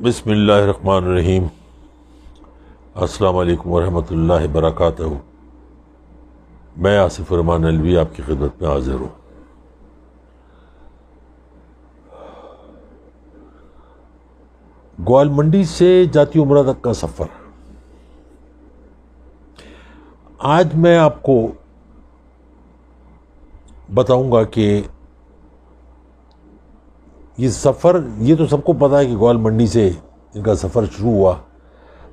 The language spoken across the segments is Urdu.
بسم اللہ الرحمن الرحیم۔ السلام علیکم ورحمۃ اللہ وبرکاتہ۔ میں آصف الرحمان الوی آپ کی خدمت میں حاضر ہوں۔ گوال منڈی سے جاتی عمرہ تک کا سفر۔ آج میں آپ کو بتاؤں گا کہ یہ سفر، یہ تو سب کو پتا ہے کہ گوال منڈی سے ان کا سفر شروع ہوا،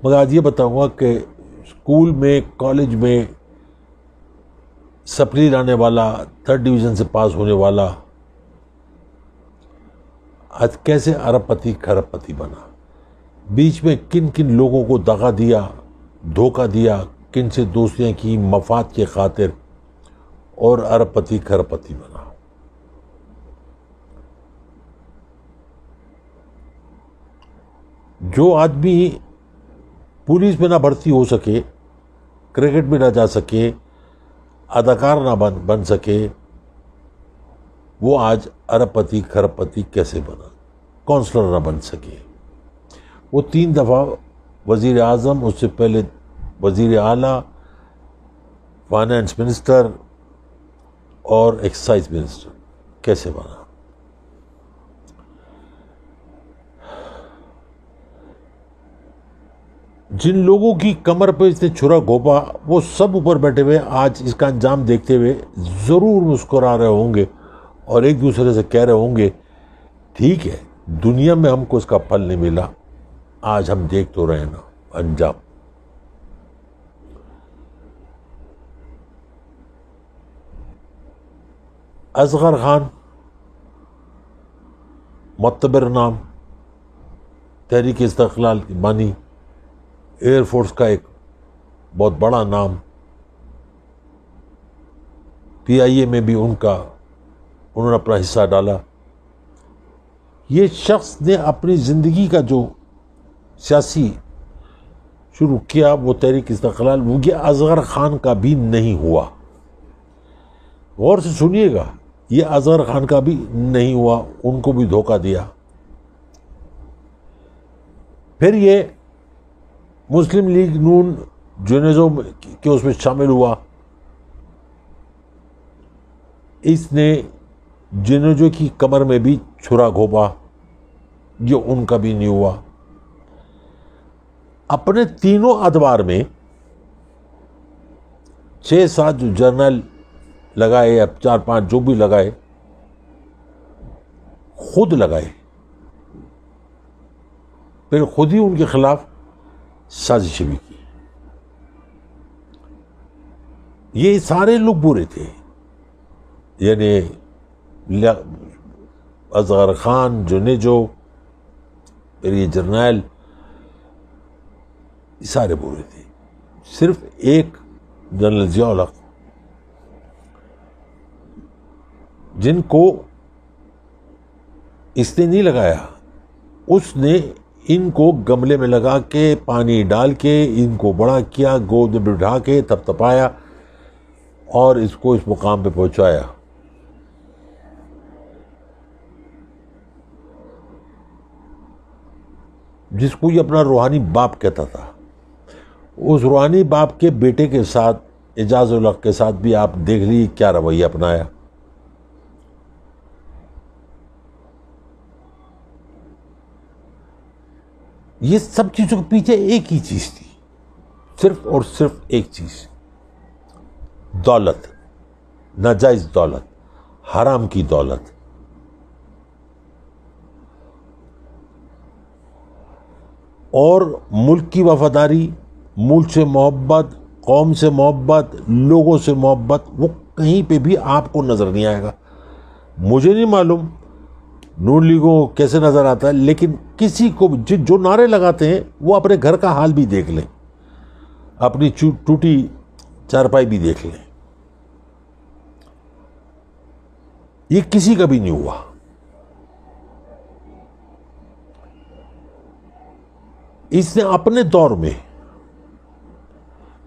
مگر آج یہ بتاؤں گا کہ اسکول میں، کالج میں سپلی لانے والا، 3rd ڈویژن سے پاس ہونے والا آج کیسے ارب پتی کھرب پتی بنا، بیچ میں کن کن لوگوں کو دغا دیا، دھوکہ دیا، کن سے دوستیاں کی مفاد کے خاطر، اور ارب پتی کھرب پتی بنا۔ جو آدمی پولیس میں نہ بھرتی ہو سکے، کرکٹ میں نہ جا سکے، اداکار نہ بن سکے، وہ آج ارب پتی کھرب پتی کیسے بنا؟ کونسلر نہ بن سکے، وہ 3 دفعہ وزیر اعظم، اس سے پہلے وزیر اعلیٰ، فائنانس منسٹر اور ایکسائز منسٹر کیسے بنا؟ جن لوگوں کی کمر پہ اس نے چھرا گھونپا، وہ سب اوپر بیٹھے ہوئے آج اس کا انجام دیکھتے ہوئے ضرور مسکرا رہے ہوں گے اور ایک دوسرے سے کہہ رہے ہوں گے، ٹھیک ہے، دنیا میں ہم کو اس کا پھل نہیں ملا، آج ہم دیکھ تو رہے نا انجام۔ اصغر خان، معتبر نام، تحریک استقلال کی بانی، ایئر فورس کا ایک بہت بڑا نام، PIA میں بھی انہوں نے اپنا حصہ ڈالا۔ یہ شخص نے اپنی زندگی کا جو سیاسی شروع کیا وہ تحریک استقلال، وہ یہ اصغر خان کا بھی نہیں ہوا۔ غور سے سنیے گا، یہ اصغر خان کا بھی نہیں ہوا، ان کو بھی دھوکہ دیا۔ پھر یہ مسلم لیگ نون جنیزو کے اس میں شامل ہوا، اس نے جنیزو کی کمر میں بھی چھرا گھونپا، یہ ان کا بھی نہیں ہوا۔ اپنے تینوں ادوار میں 6-7 جو جرنل لگائے یا 4-5 جو بھی لگائے، خود لگائے، پھر خود ہی ان کے خلاف سازشیں بھی کی۔ یہ سارے لوگ برے تھے، یعنی اصغر خان، جنیزو، پھر یہ جرنیل، یہ سارے برے تھے۔ صرف ایک جنرل ضیاء الحق، جن کو اس نے نہیں لگایا، اس نے ان کو گملے میں لگا کے، پانی ڈال کے، ان کو بڑا کیا، گود میں بٹھا کے تھپ تھپایا اور اس کو اس مقام پہ پہنچایا۔ جس کو یہ اپنا روحانی باپ کہتا تھا، اس روحانی باپ کے بیٹے کے ساتھ، اعجاز الحق کے ساتھ بھی آپ دیکھ لیجیے کیا رویہ اپنایا۔ یہ سب چیزوں کے پیچھے ایک ہی چیز تھی، صرف اور صرف ایک چیز، دولت، ناجائز دولت، حرام کی دولت۔ اور ملک کی وفاداری، ملک سے محبت، قوم سے محبت، لوگوں سے محبت، وہ کہیں پہ بھی آپ کو نظر نہیں آئے گا۔ مجھے نہیں معلوم نون لیگوں کو کیسے نظر آتا ہے، لیکن کسی کو جو نعرے لگاتے ہیں وہ اپنے گھر کا حال بھی دیکھ لیں، اپنی ٹوٹی چارپائی بھی دیکھ لیں، یہ کسی کا بھی نہیں ہوا۔ اس نے اپنے دور میں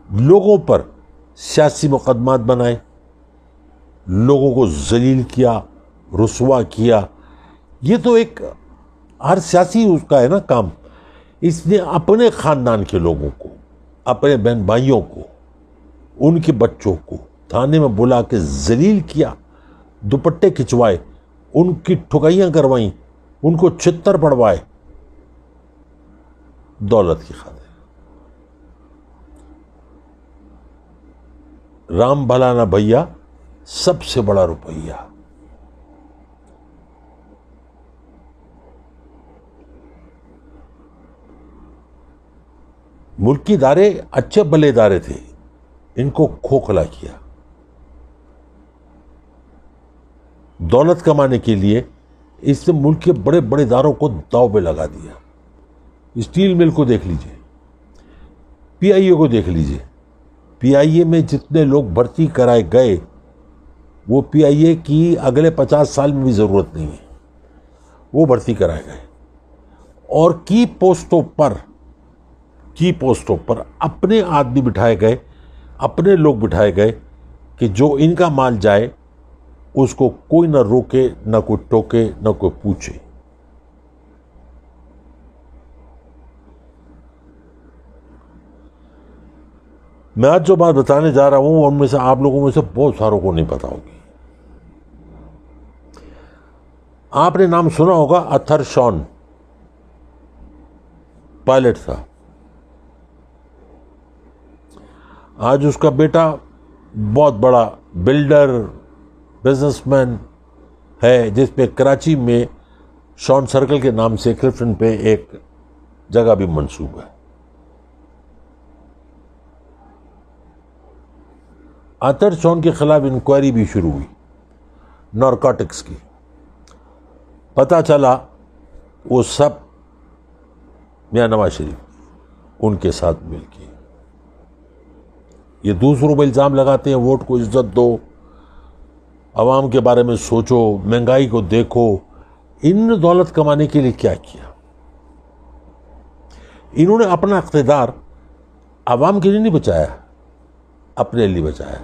لوگوں پر سیاسی مقدمات بنائے، لوگوں کو ذلیل کیا، رسوا کیا۔ یہ تو ایک ہر سیاسی اس کا ہے نا کام، اس نے اپنے خاندان کے لوگوں کو، اپنے بہن بھائیوں کو، ان کے بچوں کو تھانے میں بلا کے ذلیل کیا، دوپٹے کھچوائے، ان کی ٹھکائیاں کروائیں، ان کو چھتر پڑوائے، دولت کی خاطر۔ رام بھلا نہ بھیا، سب سے بڑا روپیہ۔ ملکی ادارے اچھے بھلے ادارے تھے، ان کو کھوکھلا کیا۔ دولت کمانے کے لیے اس نے ملک کے بڑے بڑے اداروں کو داؤ پہ لگا دیا۔ اسٹیل مل کو دیکھ لیجئے، پی آئی اے کو دیکھ لیجئے۔ پی آئی اے میں جتنے لوگ بھرتی کرائے گئے وہ پی آئی اے کی اگلے 50 سال میں بھی ضرورت نہیں ہے، وہ بھرتی کرائے گئے، اور کی پوسٹوں پر اپنے آدمی بٹھائے گئے، اپنے لوگ بٹھائے گئے کہ جو ان کا مال جائے اس کو کوئی نہ روکے، نہ کوئی ٹوکے، نہ کوئی پوچھے۔ میں آج جو بات بتانے جا رہا ہوں ان میں سے آپ لوگوں میں سے بہت ساروں کو نہیں پتا ہوگی۔ آپ نے نام سنا ہوگا اتھر شون، پائلٹ تھا۔ آج اس کا بیٹا بہت بڑا بلڈر، بزنس مین ہے، جس پہ کراچی میں شون سرکل کے نام سے کلفٹن پہ ایک جگہ بھی منسوب ہے۔ اتھر شون کے خلاف انکوائری بھی شروع ہوئی، نارکوٹکس کی۔ پتہ چلا وہ سب میاں نواز شریف ان کے ساتھ مل کے۔ یہ دوسروں پہ الزام لگاتے ہیں ووٹ کو عزت دو، عوام کے بارے میں سوچو، مہنگائی کو دیکھو۔ انہوں نے دولت کمانے کے لیے کیا کیا؟ انہوں نے اپنا اقتدار عوام کے لیے نہیں بچایا، اپنے لیے بچایا۔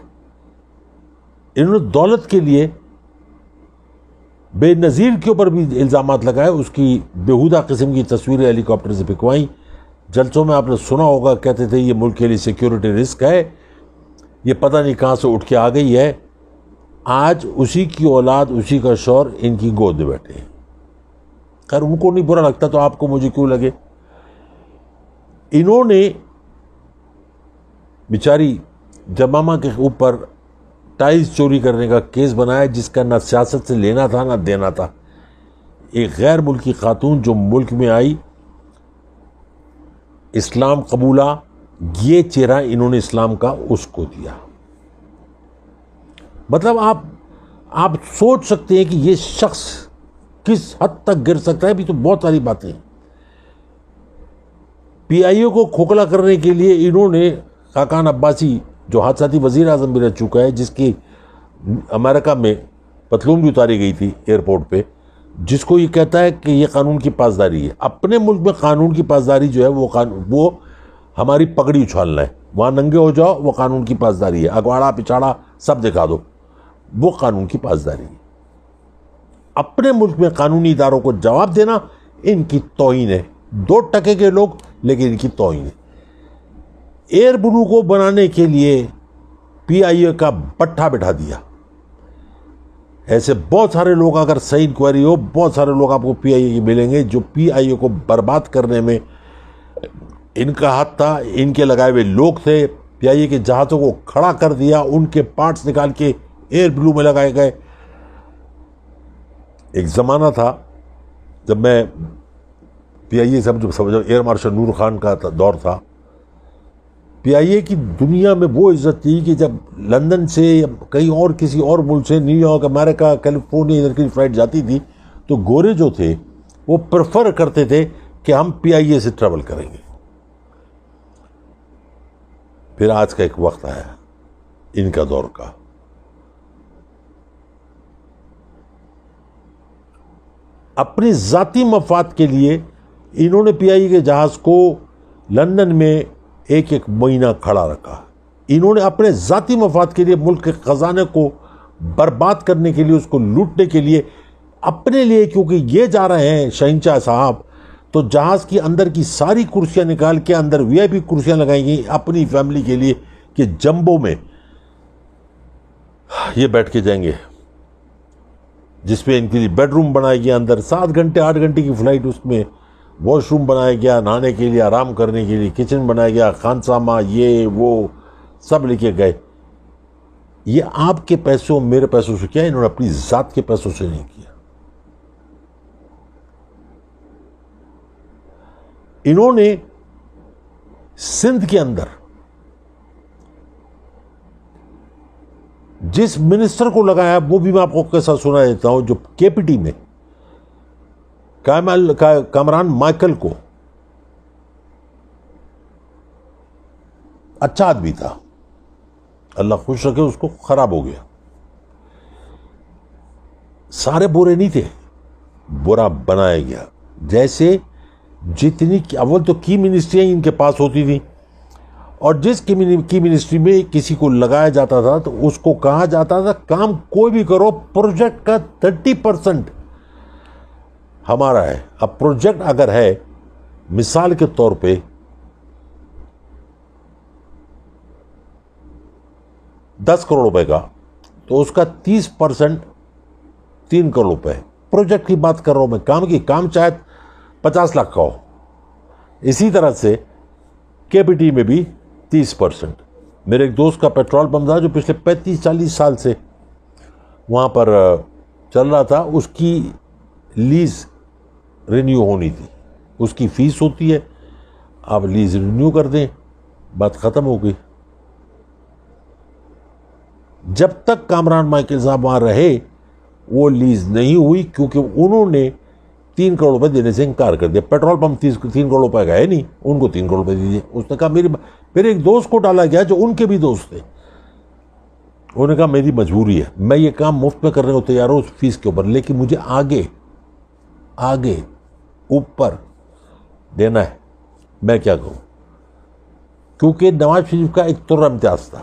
انہوں نے دولت کے لیے بے نظیر کے اوپر بھی الزامات لگائے، اس کی بےہودہ قسم کی تصویریں ہیلی کاپٹر سے پھینکوائیں۔ جلسوں میں آپ نے سنا ہوگا، کہتے تھے یہ ملک کے لیے سیکیورٹی رسک ہے، یہ پتہ نہیں کہاں سے اٹھ کے آ گئی ہے۔ آج اسی کی اولاد، اسی کا شور ان کی گود میں بیٹھے ہیں۔ خیر ان کو نہیں برا لگتا تو آپ کو مجھے کیوں لگے۔ انہوں نے بیچاری جمامہ کے اوپر ٹائلز چوری کرنے کا کیس بنایا، جس کا نہ سیاست سے لینا تھا نہ دینا تھا۔ ایک غیر ملکی خاتون جو ملک میں آئی، اسلام قبولا، یہ چہرہ انہوں نے اسلام کا اس کو دیا۔ مطلب آپ سوچ سکتے ہیں کہ یہ شخص کس حد تک گر سکتا ہے۔ ابھی تو بہت ساری باتیں ہیں۔ پی آئی اے کو کھوکھلا کرنے کے لیے انہوں نے خاقان عباسی، جو حادثاتی وزیر اعظم بھی رہ چکا ہے، جس کی امریکہ میں پتلون بھی اتاری گئی تھی ایئرپورٹ پہ، جس کو یہ کہتا ہے کہ یہ قانون کی پاسداری ہے۔ اپنے ملک میں قانون کی پاسداری جو ہے وہ ہماری پگڑی اچھالنا ہے۔ وہاں ننگے ہو جاؤ، وہ قانون کی پاسداری ہے۔ اگواڑا پچھاڑا سب دکھا دو، وہ قانون کی پاسداری ہے۔ اپنے ملک میں قانونی اداروں کو جواب دینا ان کی توہین ہے۔ 2 ٹکے کے لوگ، لیکن ان کی توہین ہے۔ ایئر بلو کو بنانے کے لیے پی آئی اے کا پٹھا بٹھا دیا۔ ایسے بہت سارے لوگ، اگر صحیح انکوائری ہو، بہت سارے لوگ آپ کو پی آئی اے کے ملیں گے جو پی آئی اے کو برباد کرنے میں ان کا ہاتھ تھا، ان کے لگائے ہوئے لوگ تھے۔ پی آئی اے کے جہازوں کو کھڑا کر دیا، ان کے پارٹس نکال کے ایئر بلو میں لگائے گئے۔ ایک زمانہ تھا جب میں پی آئی اے سمجھو ایئر مارشل نور خان کا دور تھا۔ پی آئی اے کی دنیا میں وہ عزت تھی کہ جب لندن سے یا کہیں اور کسی اور ملک سے، نیو یارک، امریکہ، کیلیفورنیا، ادھر کی فلائٹ جاتی تھی تو گورے جو تھے وہ پریفر کرتے تھے کہ ہم پی آئی اے سے ٹریول کریں گے۔ پھر آج کا ایک وقت آیا ان کا دور کا، اپنی ذاتی مفاد کے لیے انہوں نے پی آئی اے کے جہاز کو لندن میں ایک مہینہ کھڑا رکھا۔ انہوں نے اپنے ذاتی مفاد کے لیے ملک کے خزانے کو برباد کرنے کے لیے، اس کو لوٹنے کے لیے، اپنے لیے، کیونکہ یہ جا رہے ہیں شہنشاہ صاحب تو جہاز کی اندر کی ساری کرسیاں نکال کے اندر وی آئی پی کرسیاں لگائی گئی اپنی فیملی کے لیے کہ جمبو میں یہ بیٹھ کے جائیں گے، جس پہ ان کے لیے بیڈ روم بنایا گیا، اندر 7 گھنٹے 8 گھنٹے کی فلائٹ، اس میں واش روم بنایا گیا، نہانے کے لیے، آرام کرنے کے لیے کچن بنایا گیا، خانسامہ یہ وہ سب لے کے گئے۔ یہ آپ کے پیسوں میرے پیسوں سے کیا، انہوں نے اپنی ذات کے پیسوں سے نہیں کیا۔ انہوں نے سندھ کے اندر جس منسٹر کو لگایا، وہ بھی میں آپ کو کیسا سنا دیتا ہوں، جو کے پی ٹی میں کامران مائیکل کو، اچھا آدمی تھا، اللہ خوش رکھے، اس کو خراب ہو گیا۔ سارے برے نہیں تھے، برا بنایا گیا۔ جیسے جتنی اول تو کی منسٹریاں ان کے پاس ہوتی تھی، اور جس کی منسٹری میں کسی کو لگایا جاتا تھا تو اس کو کہا جاتا تھا کام کوئی بھی کرو، پروجیکٹ کا 30% ہمارا ہے۔ اب پروجیکٹ اگر ہے مثال کے طور پہ 10 کروڑ روپے کا، تو اس کا 30% 3 کروڑ روپے ہے۔ پروجیکٹ کی بات کر رہا ہوں میں، کام چاہے 50 لاکھ کا ہو۔ اسی طرح سے کے پی ٹی میں بھی 30%۔ میرے ایک دوست کا پیٹرول پمپ تھا جو پچھلے 35-40 سال سے وہاں پر چل رہا تھا، اس کی لیز رینیو ہونی تھی، اس کی فیس ہوتی ہے، آپ لیز رینیو کر دیں، بات ختم ہو گئی۔ جب تک کامران مائیکل صاحب وہاں رہے وہ لیز نہیں ہوئی، کیونکہ انہوں نے 3 کروڑ روپے دینے سے انکار کر دیا۔ پیٹرول پمپ 3 کروڑ روپے کا ہے نہیں، ان کو 3 کروڑ روپے دیجیے۔ اس نے کہا میرے ایک دوست کو ڈالا گیا جو ان کے بھی دوست تھے، انہوں نے کہا میری مجبوری ہے، میں یہ کام مفت میں کرنے کو تیار ہوں اس فیس کے اوپر، لیکن مجھے آگے اوپر دینا ہے، میں کیا کہوں؟ کیونکہ نواز شریف کا ایک طرح امتیاز تھا،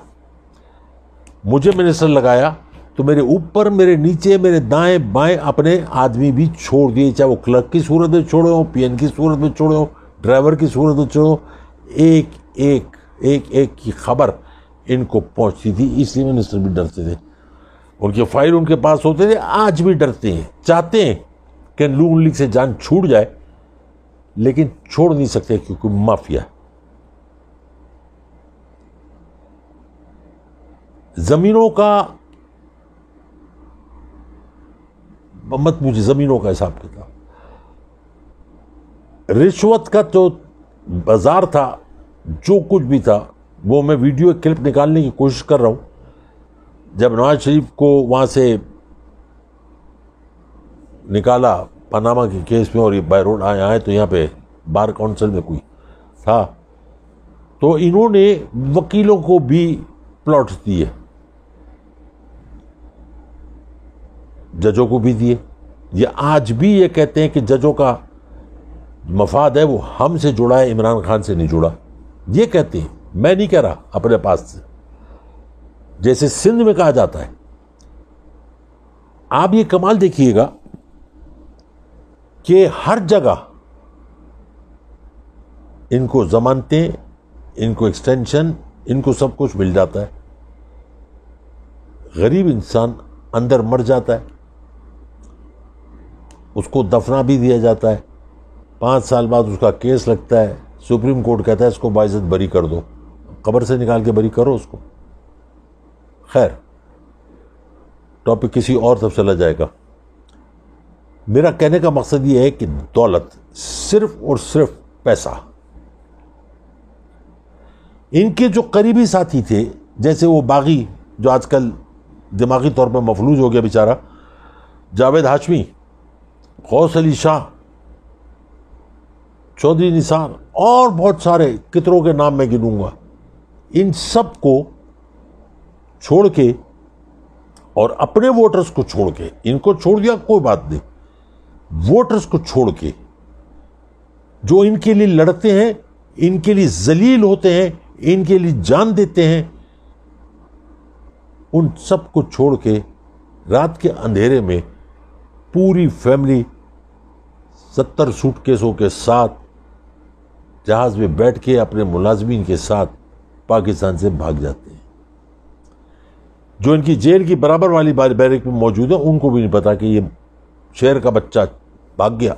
مجھے منسٹر لگایا تو میرے اوپر، میرے نیچے، میرے دائیں بائیں اپنے آدمی بھی چھوڑ دیے، چاہے وہ کلرک کی صورت میں چھوڑے ہوں، پی این کی صورت میں چھوڑے ہوں، ڈرائیور کی صورت میں چھوڑے ہوں، ایک کی خبر ان کو پہنچتی تھی، اس لیے منسٹر بھی ڈرتے تھے، ان کے فائل ان کے پاس ہوتے تھے، آج بھی ڈرتے ہیں، چاہتے ہیں کہ نون لیگ سے جان چھوٹ جائے لیکن چھوڑ نہیں سکتے کیونکہ مافیا ہے۔ زمینوں کا مت مجھے زمینوں کا حساب کتاب، رشوت کا تو بازار تھا، جو کچھ بھی تھا وہ میں ویڈیو کلپ نکالنے کی کوشش کر رہا ہوں۔ جب نواز شریف کو وہاں سے نکالا پاناما کے کیس میں اور یہ بائی روڈ آئے تو یہاں پہ بار کونسل میں کوئی تھا، تو انہوں نے وکیلوں کو بھی پلاٹس دیے، ججوں کو بھی دیے۔ یہ آج بھی یہ کہتے ہیں کہ ججوں کا مفاد ہے وہ ہم سے جڑا ہے، عمران خان سے نہیں جڑا، یہ کہتے ہیں، میں نہیں کہہ رہا اپنے پاس سے، جیسے سندھ میں کہا جاتا ہے۔ آپ یہ کمال دیکھیے گا کہ ہر جگہ ان کو ضمانتیں، ان کو ایکسٹینشن، ان کو سب کچھ مل جاتا ہے، غریب انسان اندر مر جاتا ہے، اس کو دفنا بھی دیا جاتا ہے، 5 سال بعد اس کا کیس لگتا ہے، سپریم کورٹ کہتا ہے اس کو باعزت بری کر دو، قبر سے نکال کے بری کرو اس کو۔ خیر، ٹاپک کسی اور طرف چلا جائے گا۔ میرا کہنے کا مقصد یہ ہے کہ دولت، صرف اور صرف پیسہ۔ ان کے جو قریبی ساتھی تھے، جیسے وہ باغی جو آج کل دماغی طور پر مفلوج ہو گیا بیچارہ، جاوید ہاشمی، غوث علی شاہ، چودھری نثار، اور بہت سارے کتروں کے نام میں گنوں گا، ان سب کو چھوڑ کے اور اپنے ووٹرز کو چھوڑ کے، ان کو چھوڑ دیا کوئی بات نہیں، ووٹرز کو چھوڑ کے جو ان کے لیے لڑتے ہیں، ان کے لیے ذلیل ہوتے ہیں، ان کے لیے جان دیتے ہیں، ان سب کو چھوڑ کے رات کے اندھیرے میں پوری فیملی 70 سوٹ کیسوں کے ساتھ جہاز میں بیٹھ کے اپنے ملازمین کے ساتھ پاکستان سے بھاگ جاتے ہیں. جو ان کی جیل کی برابر والی بیرک میں موجود ہے ان کو بھی نہیں پتا کہ یہ شہر کا بچہ بھاگ گیا.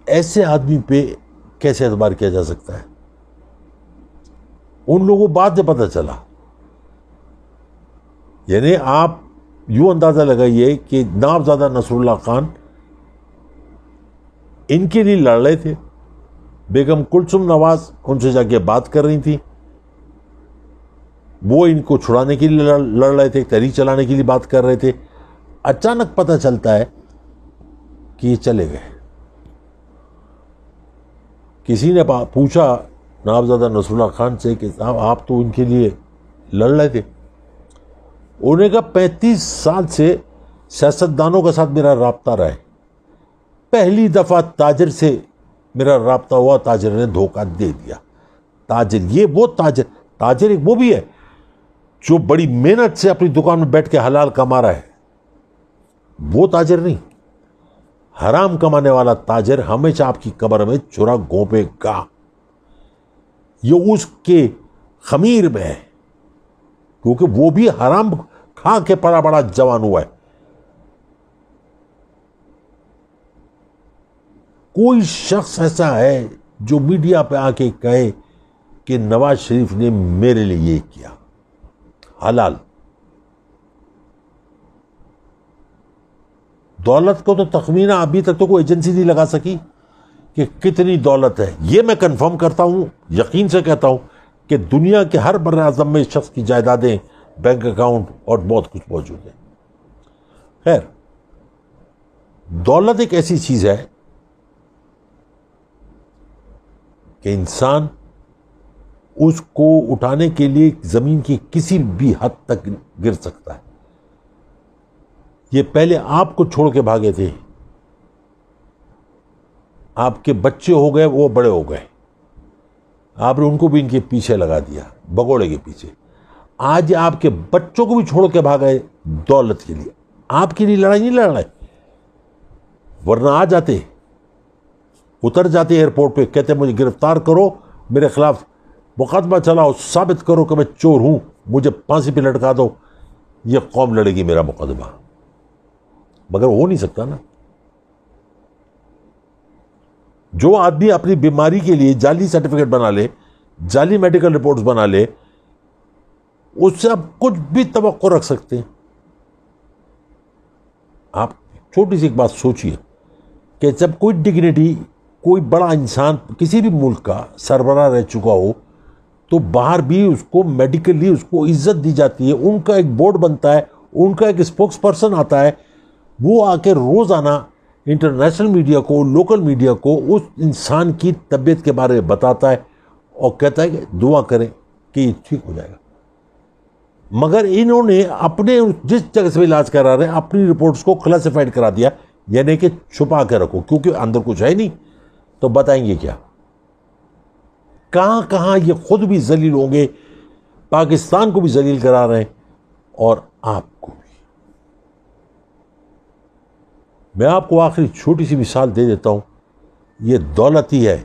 ایسے آدمی پہ کیسے اعتبار کیا جا سکتا ہے؟ ان لوگوں کو بعد میں پتہ چلا. یعنی آپ یوں اندازہ لگائیے کہ نوابزادہ نصر اللہ خان ان کے لیے لڑ رہے تھے، بیگم کلثوم نواز ان سے جا کے بات کر رہی تھی، وہ ان کو چھڑانے کے لیے لڑ رہے تھے، تحریک چلانے کے لیے بات کر رہے تھے. اچانک پتہ چلتا ہے کہ یہ چلے گئے. کسی نے پوچھا نوابزادہ نصر اللہ خان سے کہ صاحب آپ تو ان کے لیے لڑ رہے تھے. انہوں نے کہا 35 سال سے سیاستدانوں کے ساتھ میرا رابطہ رہا ہے، پہلی دفعہ تاجر سے میرا رابطہ ہوا، تاجر نے دھوکہ دے دیا. تاجر یہ وہ تاجر ایک وہ بھی ہے جو بڑی محنت سے اپنی دکان میں بیٹھ کے حلال کما رہا ہے، وہ تاجر نہیں. حرام کمانے والا تاجر ہمیشہ آپ کی قبر میں چورا گھونپے گا. یہ اس کے خمیر میں ہے، کیونکہ وہ بھی حرام کھا کے پڑا بڑا جوان ہوا ہے. کوئی شخص ایسا ہے جو میڈیا پہ آ کے کہے کہ نواز شریف نے میرے لیے یہ کیا حلال؟ دولت کو تو تخمینہ ابھی تک تو کوئی ایجنسی نہیں لگا سکی کہ کتنی دولت ہے. یہ میں کنفرم کرتا ہوں، یقین سے کہتا ہوں کہ دنیا کے ہر بر اعظم میں اس شخص کی جائیدادیں، بینک اکاؤنٹ اور بہت کچھ موجود ہے. خیر، دولت ایک ایسی چیز ہے کہ انسان اس کو اٹھانے کے لیے زمین کی کسی بھی حد تک گر سکتا ہے. یہ پہلے آپ کو چھوڑ کے بھاگے تھے، آپ کے بچے ہو گئے، وہ بڑے ہو گئے، آپ نے ان کو بھی ان کے پیچھے لگا دیا، بگوڑے کے پیچھے. آج آپ کے بچوں کو بھی چھوڑ کے بھاگے دولت کے لیے. آپ کے لیے لڑائی نہیں لڑ رہے، ورنہ آ جاتے، اتر جاتے ایئرپورٹ پہ، کہتے مجھے گرفتار کرو، میرے خلاف مقدمہ چلاؤ، ثابت کرو کہ میں چور ہوں، مجھے پھانسی پہ لٹکا دو، یہ قوم لڑے گی میرا مقدمہ. مگر ہو نہیں سکتا نا. جو آدمی اپنی بیماری کے لیے جعلی سرٹیفکیٹ بنا لے، جعلی میڈیکل رپورٹس بنا لے، اس سے آپ کچھ بھی توقع رکھ سکتے ہیں. آپ چھوٹی سی ایک بات سوچئے کہ جب کوئی ڈگنیٹی، کوئی بڑا انسان کسی بھی ملک کا سربراہ رہ چکا ہو تو باہر بھی اس کو میڈیکلی اس کو عزت دی جاتی ہے. ان کا ایک بورڈ بنتا ہے، ان کا ایک اسپوکس پرسن آتا ہے، وہ آ کے روزانہ انٹرنیشنل میڈیا کو، لوکل میڈیا کو اس انسان کی طبیعت کے بارے میں بتاتا ہے اور کہتا ہے کہ دعا کریں کہ یہ ٹھیک ہو جائے گا. مگر انہوں نے اپنے جس جگہ سے علاج کرا رہے ہیں اپنی رپورٹس کو کلاسیفائڈ کرا دیا، یعنی کہ چھپا کے رکھو، کیونکہ اندر کچھ ہے نہیں تو بتائیں گے کیا. کہاں کہاں یہ خود بھی ذلیل ہوں گے، پاکستان کو بھی ذلیل کرا رہے ہیں اور آپ کو بھی. میں آپ کو آخری چھوٹی سی مثال دے دیتا ہوں. یہ دولت ہی ہے،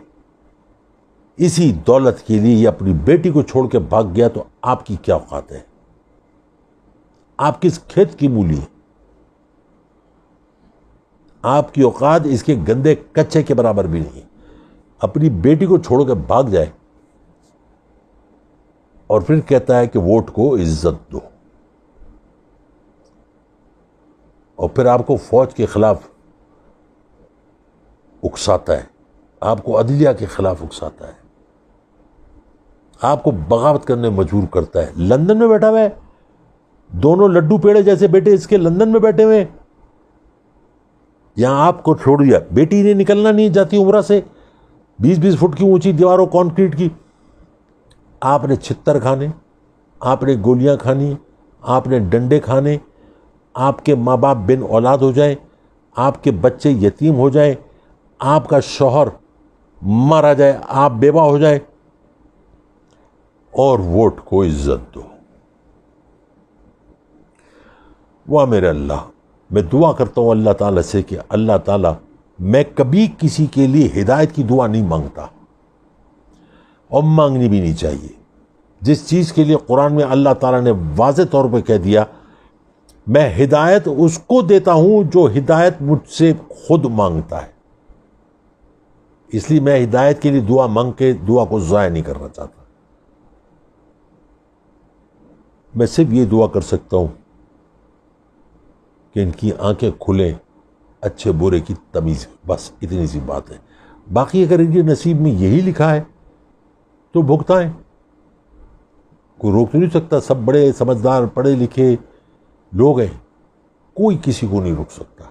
اسی دولت کے لیے یہ اپنی بیٹی کو چھوڑ کے بھاگ گیا، تو آپ کی کیا اوقات ہے؟ آپ کس کھیت کی مولی ہے؟ آپ کی اوقات اس کے گندے کچے کے برابر بھی نہیں. اپنی بیٹی کو چھوڑ کے بھاگ جائے اور پھر کہتا ہے کہ ووٹ کو عزت دو، اور پھر آپ کو فوج کے خلاف اکساتا ہے، آپ کو عدلیہ کے خلاف اکساتا ہے، آپ کو بغاوت کرنے میں مجبور کرتا ہے. لندن میں بیٹھا ہوا ہے، دونوں لڈو پیڑے جیسے بیٹے اس کے لندن میں بیٹھے ہوئے، یہاں آپ کو چھوڑ دیا. بیٹی نے نکلنا نہیں جاتی عمرہ سے، 20-20 فٹ کی اونچی دیواروں کانکریٹ کی. آپ نے چھتر کھانے، آپ نے گولیاں کھانی، آپ نے ڈنڈے کھانے، آپ کے ماں باپ بن اولاد ہو جائیں، آپ کے بچے یتیم ہو جائیں، آپ کا شوہر مارا جائے، آپ بیوہ ہو جائے، اور ووٹ کو عزت دو. واہ میرے اللہ، میں دعا کرتا ہوں اللہ تعالیٰ سے کہ اللہ تعالیٰ، میں کبھی کسی کے لیے ہدایت کی دعا نہیں مانگتا اور مانگنی بھی نہیں چاہیے. جس چیز کے لیے قرآن میں اللہ تعالیٰ نے واضح طور پہ کہہ دیا میں ہدایت اس کو دیتا ہوں جو ہدایت مجھ سے خود مانگتا ہے، اس لیے میں ہدایت کے لیے دعا مانگ کے دعا کو ضائع نہیں کرنا چاہتا. میں صرف یہ دعا کر سکتا ہوں کہ ان کی آنکھیں کھلیں اچھے برے کی تمیز، بس اتنی سی بات ہے. باقی اگر ان کے نصیب میں یہی لکھا ہے تو بھگتائیں، کوئی روک تو نہیں سکتا. سب بڑے سمجھدار پڑھے لکھے لوگ ہیں، کوئی کسی کو نہیں روک سکتا.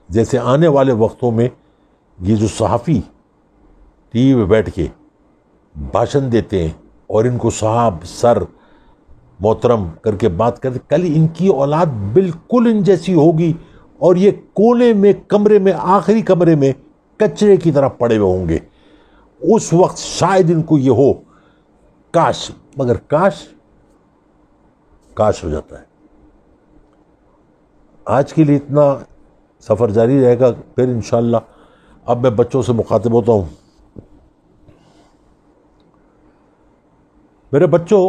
جیسے آنے والے وقتوں میں یہ جو صحافی ٹی وی پہ بیٹھ کے بھاشن دیتے ہیں اور ان کو صاحب سر محترم کر کے بات کرتے، کل ان کی اولاد بالکل ان جیسی ہوگی اور یہ کونے میں کمرے میں آخری کمرے میں کچرے کی طرح پڑے ہوئے ہوں گے. اس وقت شاید ان کو یہ ہو کاش، مگر کاش ہو جاتا ہے. آج کے لیے اتنا، سفر جاری رہے گا پھر انشاءاللہ. اب میں بچوں سے مخاطب ہوتا ہوں. میرے بچوں،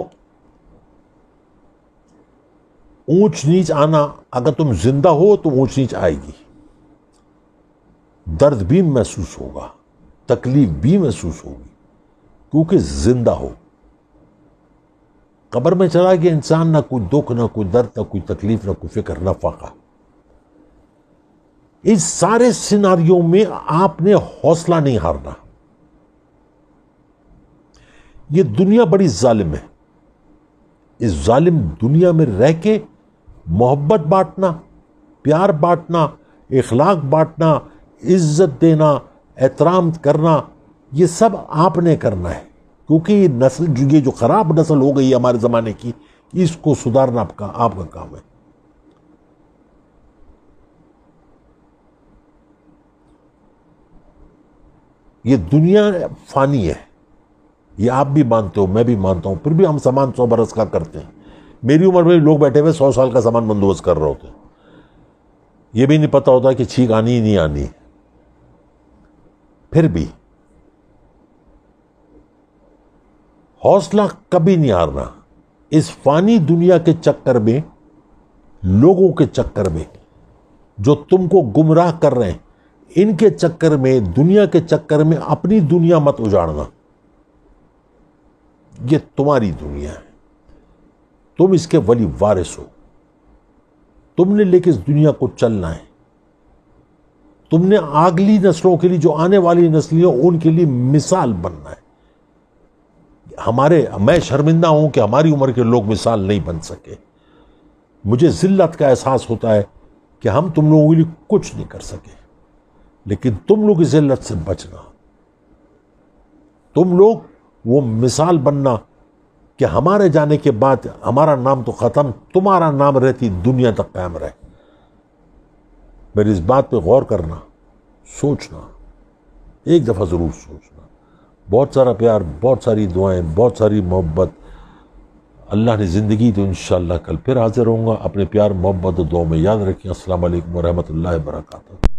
اونچ نیچ آنا، اگر تم زندہ ہو تو اونچ نیچ آئے گی، درد بھی محسوس ہوگا، تکلیف بھی محسوس ہوگی، کیونکہ زندہ ہو. قبر میں چلا گیا انسان، نہ کوئی دکھ، نہ کوئی درد، نہ کوئی تکلیف، نہ کوئی فکر، نہ فاقہ. اس سارے سیناریوں میں آپ نے حوصلہ نہیں ہارنا. یہ دنیا بڑی ظالم ہے. اس ظالم دنیا میں رہ کے محبت بانٹنا، پیار بانٹنا، اخلاق بانٹنا، عزت دینا، احترام کرنا، یہ سب آپ نے کرنا ہے. کیونکہ یہ نسل، یہ جو خراب نسل ہو گئی ہے ہمارے زمانے کی، اس کو سدھارنا آپ کا کام ہے. یہ دنیا فانی ہے، یہ آپ بھی مانتے ہو، میں بھی مانتا ہوں. پھر بھی ہم سامان 100 برس کا کرتے ہیں. میری عمر میں لوگ بیٹھے ہوئے 100 سال کا سامان بندوبست کر رہے ہوتے ہیں. یہ بھی نہیں پتا ہوتا کہ چھینک آنی ہی نہیں آنی. پھر بھی حوصلہ کبھی نہیں ہارنا. اس فانی دنیا کے چکر میں، لوگوں کے چکر میں جو تم کو گمراہ کر رہے ہیں، ان کے چکر میں، دنیا کے چکر میں اپنی دنیا مت اجاڑنا. یہ تمہاری دنیا ہے، تم اس کے ولی وارث ہو. تم نے لے کے اس دنیا کو چلنا ہے. تم نے اگلی نسلوں کے لیے، جو آنے والی نسلیں ان کے لیے مثال بننا ہے. میں شرمندہ ہوں کہ ہماری عمر کے لوگ مثال نہیں بن سکے. مجھے ذلت کا احساس ہوتا ہے کہ ہم تم لوگوں کے لیے کچھ نہیں کر سکے. لیکن تم لوگ اس ذلت سے بچنا. تم لوگ وہ مثال بننا کہ ہمارے جانے کے بعد ہمارا نام تو ختم، تمہارا نام رہتی دنیا تک قائم رہے. میری اس بات پہ غور کرنا، سوچنا، ایک دفعہ ضرور سوچنا. بہت سارا پیار، بہت ساری دعائیں، بہت ساری محبت. اللہ نے زندگی تو انشاءاللہ کل پھر حاضر ہوں گا. اپنے پیار، محبت و دعاؤں میں یاد رکھیں. السلام علیکم ورحمۃ اللہ وبرکاتہ.